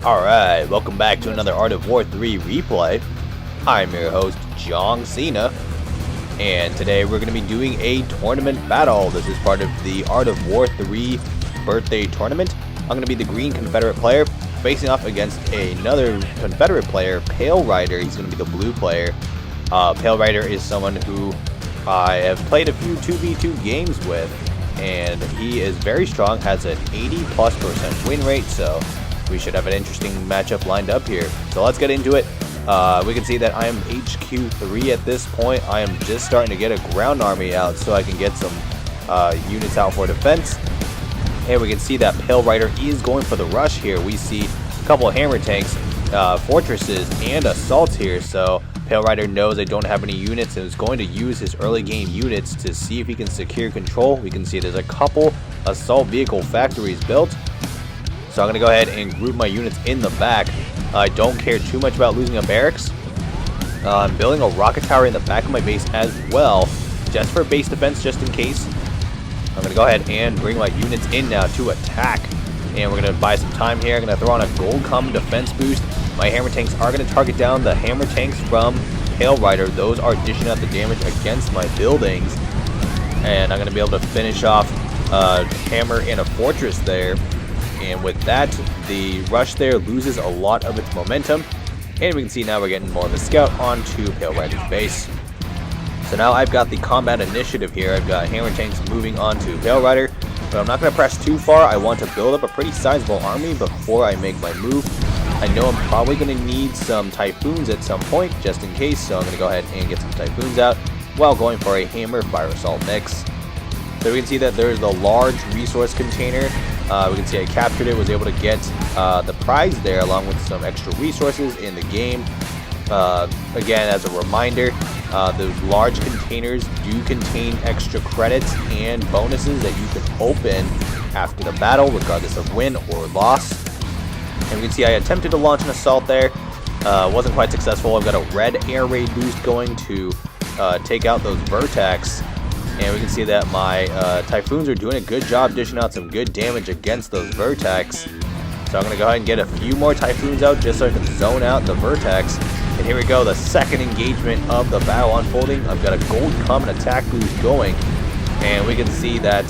Alright, welcome back to another Art of War 3 replay. I'm your host, JEONG SINAH, and today we're going to be doing a tournament battle. This is part of the Art of War 3 Birthday Tournament. I'm going to be the green Confederate player, facing off against another Confederate player, Pale Rider. He's going to be the blue player. Pale Rider is someone who I have played a few 2v2 games with, and he is very strong, has an 80+% win rate, so we should have an interesting matchup lined up here. So let's get into it. We can see that I am HQ3 at this point. I am just starting to get a ground army out so I can get some units out for defense. And we can see that Pale Rider is going for the rush here. We see a couple of hammer tanks, fortresses, and assaults here. So Pale Rider knows I don't have any units and is going to use his early game units to see if he can secure control. We can see there's a couple assault vehicle factories built. So I'm going to go ahead and group my units in the back. I don't care too much about losing a barracks. I'm building a rocket tower in the back of my base as well, just for base defense, just in case. I'm going to go ahead and bring my units in now to attack. And we're going to buy some time here. I'm going to throw on a gold common defense boost. My hammer tanks are going to target down the hammer tanks from Pale Rider. Those are dishing out the damage against my buildings. And I'm going to be able to finish off a hammer and a fortress there. And with that, the rush there loses a lot of its momentum. And we can see now we're getting more of a scout onto Pale Rider's base. So now I've got the combat initiative here. I've got hammer tanks moving onto Pale Rider. But I'm not going to press too far. I want to build up a pretty sizable army before I make my move. I know I'm probably going to need some Typhoons at some point, just in case. So I'm going to go ahead and get some Typhoons out while going for a hammer fire assault mix. So we can see that there's the large resource container. We can see I captured it, was able to get the prize there along with some extra resources in the game. Again, as a reminder, those large containers do contain extra credits and bonuses that you can open after the battle, regardless of win or loss. And we can see I attempted to launch an assault there. Wasn't quite successful. I've got a red air raid boost going to take out those Vertex. And we can see that my Typhoons are doing a good job dishing out some good damage against those Vertex. So I'm going to go ahead and get a few more Typhoons out just so I can zone out the Vertex. And here we go, the second engagement of the battle unfolding. I've got a gold common attack boost going. And we can see that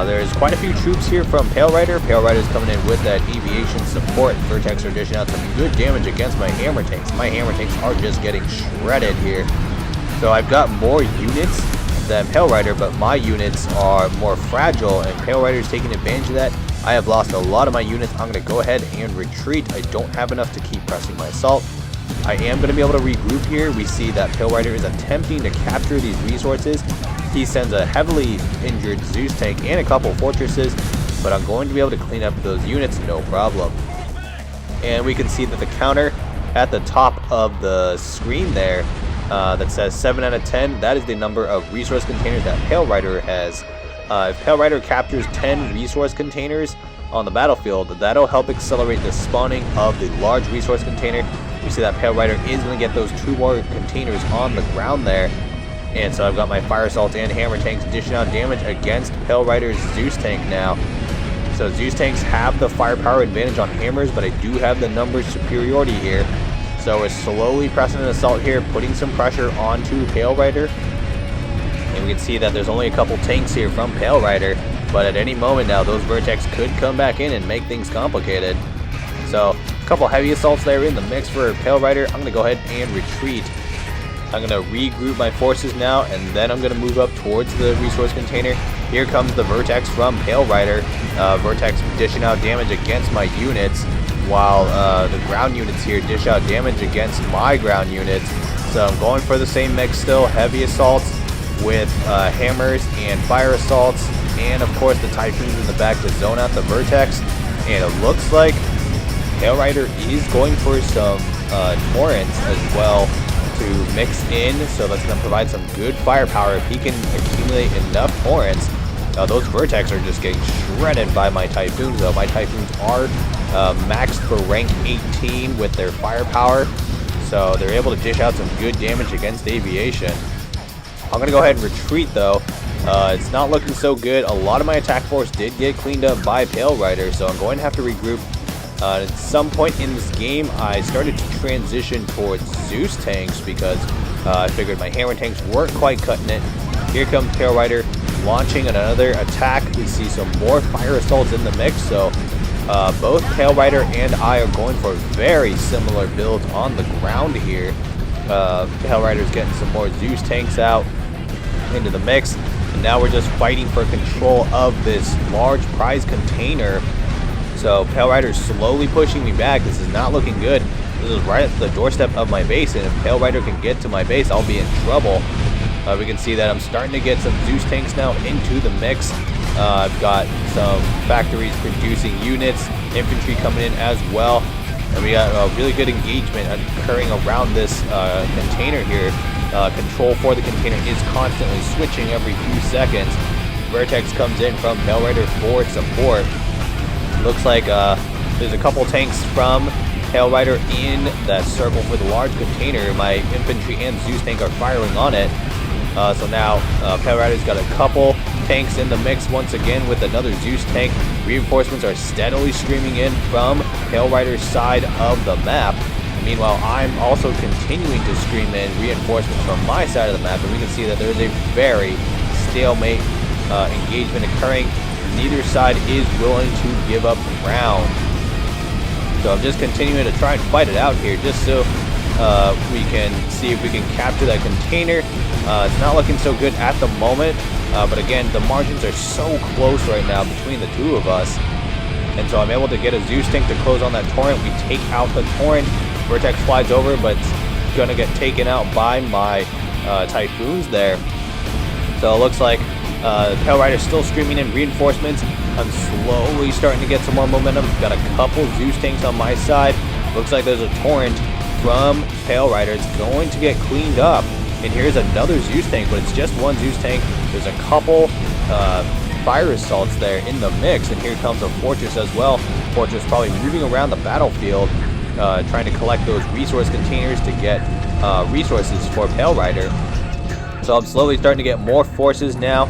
there's quite a few troops here from Pale Rider. Pale Rider's coming in with that aviation support. Vertex are dishing out some good damage against my hammer tanks. My hammer tanks are just getting shredded here. So I've got more units than Pale Rider, but my units are more fragile, and Pale Rider is taking advantage of that. I have lost a lot of my units. I'm going to go ahead and retreat. I don't have enough to keep pressing my assault. I am going to be able to regroup here. We see that Pale Rider is attempting to capture these resources. He sends a heavily injured Zeus tank and a couple fortresses, but I'm going to be able to clean up those units, no problem. And we can see that the counter at the top of the screen there that says 7 out of 10, that is the number of resource containers that Pale Rider has. If Pale Rider captures 10 resource containers on the battlefield, that'll help accelerate the spawning of the large resource container. You see that Pale Rider is going to get those 2 more containers on the ground there. And so I've got my fire assault and hammer tanks dishing out damage against Pale Rider's Zeus tank now. So Zeus tanks have the firepower advantage on hammers, but I do have the numbers superiority here. So we're slowly pressing an assault here, putting some pressure onto Pale Rider. And we can see that there's only a couple tanks here from Pale Rider, but at any moment now, those Vertex could come back in and make things complicated. So a couple heavy assaults there in the mix for Pale Rider. I'm going to go ahead and retreat. I'm going to regroup my forces now, and then I'm going to move up towards the resource container. Here comes the Vertex from Pale Rider. Vertex dishing out damage against my units, while the ground units here dish out damage against my ground units. So I'm going for the same mix still, heavy assaults with hammers and fire assaults, and of course the Typhoons in the back to zone out the Vertex. And it looks like Pale Rider is going for some Torrents as well to mix in, so that's going to provide some good firepower if he can accumulate enough Torrents. Those Vertex are just getting shredded by my Typhoons, though. My Typhoons are maxed for rank 18 with their firepower, so they're able to dish out some good damage against aviation. I'm going to go ahead and retreat, though. It's not looking so good. A lot of my attack force did get cleaned up by Pale Rider, so I'm going to have to regroup. At some point in this game, I started to transition towards Zeus tanks because I figured my hammer tanks weren't quite cutting it. Here comes Pale Rider launching another attack. We see some more fire assaults in the mix, so both Pale Rider and I are going for very similar builds on the ground here. Pale Rider's getting some more Zeus tanks out into the mix, and now we're just fighting for control of this large prize container. So Pale Rider's slowly pushing me back. This is not looking good. This is right at the doorstep of my base, and if Pale Rider can get to my base, I'll be in trouble. We can see that I'm starting to get some Zeus tanks now into the mix. I've got some factories producing units, infantry coming in as well, and we got a really good engagement occurring around this container here. Control for the container is constantly switching every few seconds. Vertex comes in from Pale Rider for support. Looks like there's a couple tanks from Pale Rider in that circle for the large container. My infantry and Zeus tank are firing on it. So now Pale Rider's got a couple tanks in the mix once again with another Zeus tank. Reinforcements are steadily streaming in from Pale Rider's side of the map. Meanwhile, I'm also continuing to stream in reinforcements from my side of the map, and we can see that there's a very stalemate engagement occurring. Neither side is willing to give up ground. So I'm just continuing to try and fight it out here just so we can see if we can capture that container. It's not looking so good at the moment, but again, the margins are so close right now between the two of us. And so I'm able to get a Zeus tank to close on that torrent. We take out the torrent. Vertex flies over, but it's going to get taken out by my Typhoons there. So it looks like Pale Rider's still streaming in reinforcements. I'm slowly starting to get some more momentum. Got a couple Zeus tanks on my side. Looks like there's a torrent from Pale Rider. It's going to get cleaned up. And here's another Zeus tank, but it's just one Zeus tank. There's a couple fire assaults there in the mix, and here comes a Fortress as well. Fortress probably moving around the battlefield, trying to collect those resource containers to get resources for Pale Rider. So I'm slowly starting to get more forces now,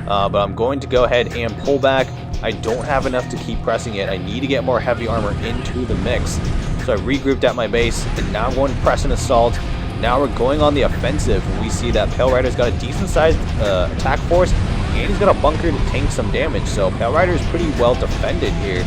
but I'm going to go ahead and pull back. I don't have enough to keep pressing it. I need to get more heavy armor into the mix. So I regrouped at my base, and now I'm going to press an assault. Now we're going on the offensive. We see that Pale Rider's got a decent sized attack force, and he's got a bunker to tank some damage. So Pale Rider's pretty well defended here.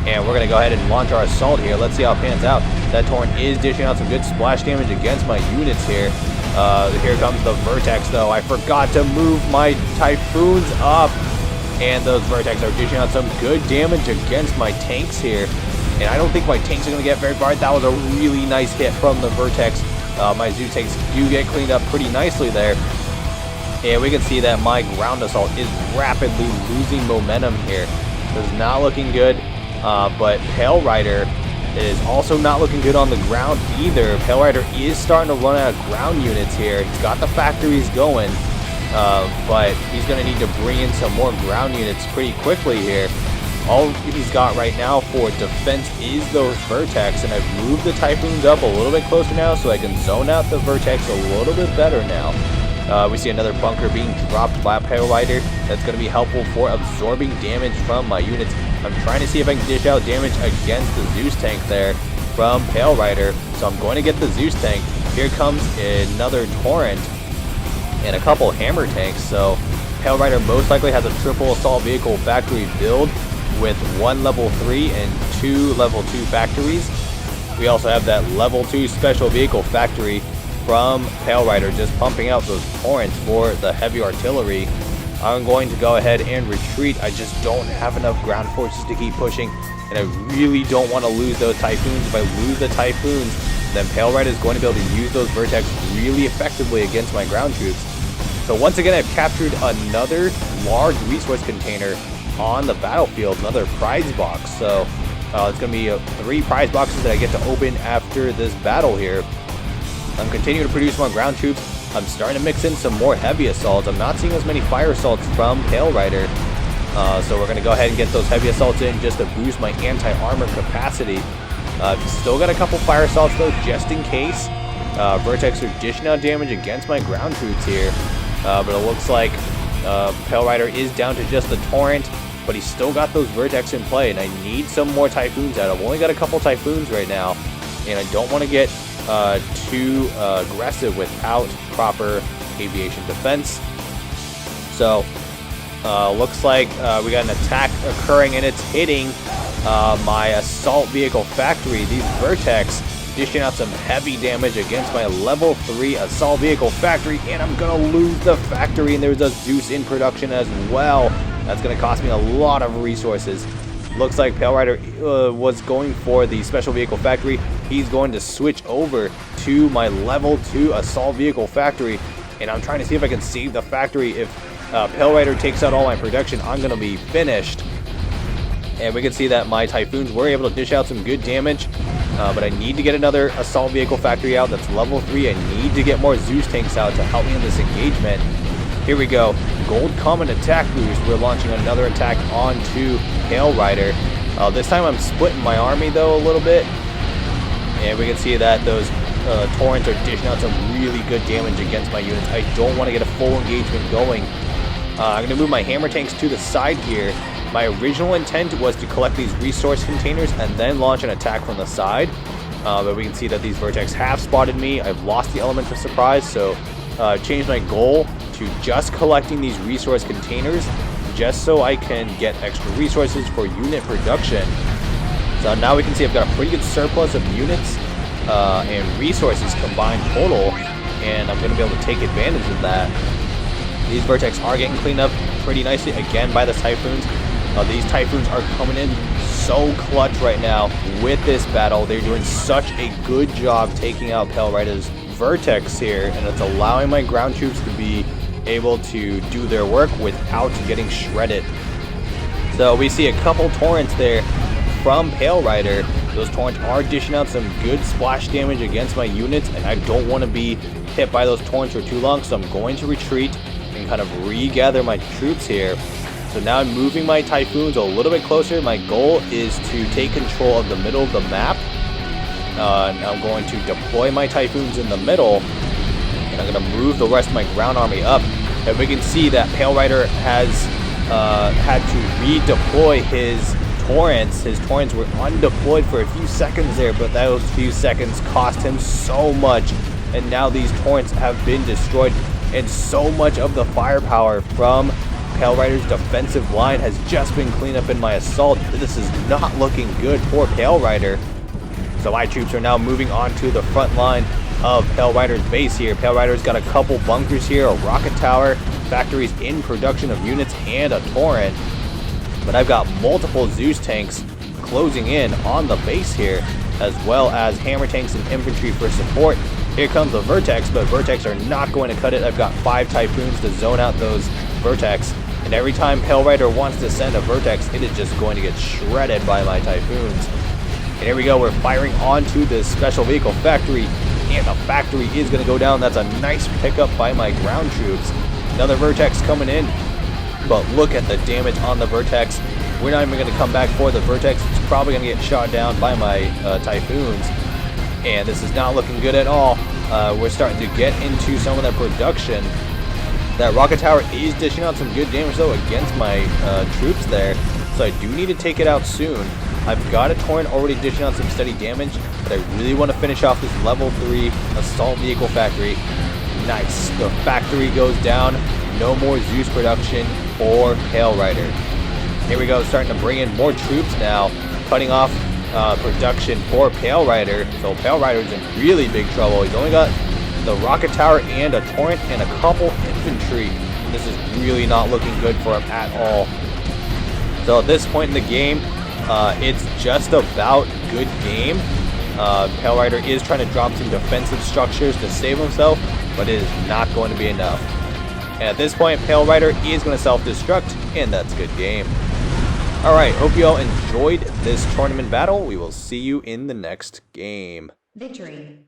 And we're going to go ahead and launch our assault here. Let's see how it pans out. That torrent is dishing out some good splash damage against my units here. Here comes the Vertex, though. I forgot to move my Typhoons up. And those Vertex are dishing out some good damage against my tanks here. And I don't think my tanks are going to get very far. That was a really nice hit from the Vertex. My Zeus tanks do get cleaned up pretty nicely there. And we can see that my ground assault is rapidly losing momentum here. It's not looking good. But Pale Rider is also not looking good on the ground either. Pale Rider is starting to run out of ground units here. He's got the factories going, but he's going to need to bring in some more ground units pretty quickly here. All he's got right now for defense is those Vertex, and I've moved the Typhoons up a little bit closer now so I can zone out the Vertex a little bit better now. We see another bunker being dropped by Pale Rider. That's going to be helpful for absorbing damage from my units. I'm trying to see if I can dish out damage against the Zeus tank there from Pale Rider. So I'm going to get the Zeus tank. Here comes another torrent and a couple hammer tanks. So Pale Rider most likely has a triple assault vehicle factory build with 1 level 3 and 2 level 2 factories. We also have that level 2 special vehicle factory from Pale Rider just pumping out those torrents for the heavy artillery. I'm going to go ahead and retreat. I just don't have enough ground forces to keep pushing, and I really don't want to lose those Typhoons. If I lose the Typhoons, then Pale Rider is going to be able to use those Vertex really effectively against my ground troops. So once again, I've captured another large resource container on the battlefield, another prize box. So it's going to be 3 prize boxes that I get to open after this battle here. I'm continuing to produce more ground troops. I'm starting to mix in some more heavy assaults. I'm not seeing as many fire assaults from Pale Rider. So we're going to go ahead and get those heavy assaults in just to boost my anti-armor capacity. Still got a couple fire assaults though, just in case. Vertex are dishing out damage against my ground troops here. But it looks like Pale Rider is down to just the torrent. but he's still got those Vertex in play, and I need some more Typhoons out. I've only got a couple Typhoons right now, and I don't want to get too aggressive without proper aviation defense. So, looks like we got an attack occurring, and it's hitting my assault vehicle factory. These Vertex dishing out some heavy damage against my level 3 assault vehicle factory, and I'm gonna lose the factory, and there's a Zeus in production as well. That's gonna cost me a lot of resources. Looks like Pale Rider was going for the special vehicle factory. He's going to switch over to my level 2 assault vehicle factory, and I'm trying to see if I can save the factory. If Pale Rider takes out all my production, I'm gonna be finished. And we can see that my Typhoons were able to dish out some good damage, but I need to get another assault vehicle factory out that's level 3. I need to get more Zeus tanks out to help me in this engagement. Here we go. Gold Comet attack boost. We're launching another attack onto Pale Rider. This time I'm splitting my army though a little bit, and we can see that those torrents are dishing out some really good damage against my units. I don't want to get a full engagement going. I'm going to move my hammer tanks to the side here. My original intent was to collect these resource containers and then launch an attack from the side, but we can see that these Vertex have spotted me. I've lost the element of surprise, so I've changed my goal to just collecting these resource containers, just so I can get extra resources for unit production. So now we can see I've got a pretty good surplus of units and resources combined total, and I'm going to be able to take advantage of that. These Vertex are getting cleaned up pretty nicely again by the Typhoons. These Typhoons are coming in so clutch right now with this battle. They're doing such a good job taking out Pale Rider's Vertex here, and it's allowing my ground troops to be able to do their work without getting shredded. So we see a couple torrents there from Pale Rider. Those torrents are dishing out some good splash damage against my units, and I don't want to be hit by those torrents for too long, so I'm going to retreat and kind of regather my troops here. So now I'm moving my Typhoons a little bit closer. My goal is to take control of the middle of the map. Now I'm going to deploy my Typhoons in the middle, and I'm going to move the rest of my ground army up. And we can see that Pale Rider has had to redeploy his torrents. His torrents were undeployed for a few seconds there, but those few seconds cost him so much. And now these torrents have been destroyed, and so much of the firepower from Pale Rider's defensive line has just been cleaned up in my assault. This is not looking good for Pale Rider. So my troops are now moving on to the front line of Pale Rider's base here. Pale Rider's got a couple bunkers here, a rocket tower, factories in production of units, and a torrent. But I've got multiple Zeus tanks closing in on the base here, as well as hammer tanks and infantry for support. Here comes the Vertex, but Vertex are not going to cut it. I've got 5 Typhoons to zone out those Vertex, and every time Pale Rider wants to send a Vertex, it is just going to get shredded by my Typhoons. And here we go, we're firing onto this special vehicle factory, and the factory is going to go down. That's a nice pickup by my ground troops. Another Vertex coming in, but look at the damage on the Vertex. We're not even going to come back for the Vertex. It's probably going to get shot down by my Typhoons, and this is not looking good at all. We're starting to get into some of that production. That rocket tower is dishing out some good damage though against my troops there, so I do need to take it out soon. I've got a torrent already dishing out some steady damage, but I really want to finish off this level 3 assault vehicle factory. Nice, the factory goes down. No more Zeus production for Pale Rider. Here we go, starting to bring in more troops now, cutting off production for Pale Rider. So Pale Rider's in really big trouble. He's only got the rocket tower and a torrent and a couple infantry. This is really not looking good for him at all. So at this point in the game, it's just about good game. Pale Rider is trying to drop some defensive structures to save himself, but it is not going to be enough. And at this point, Pale Rider is going to self-destruct, and that's good game. Alright, hope you all enjoyed this tournament battle. We will see you in the next game. Victory.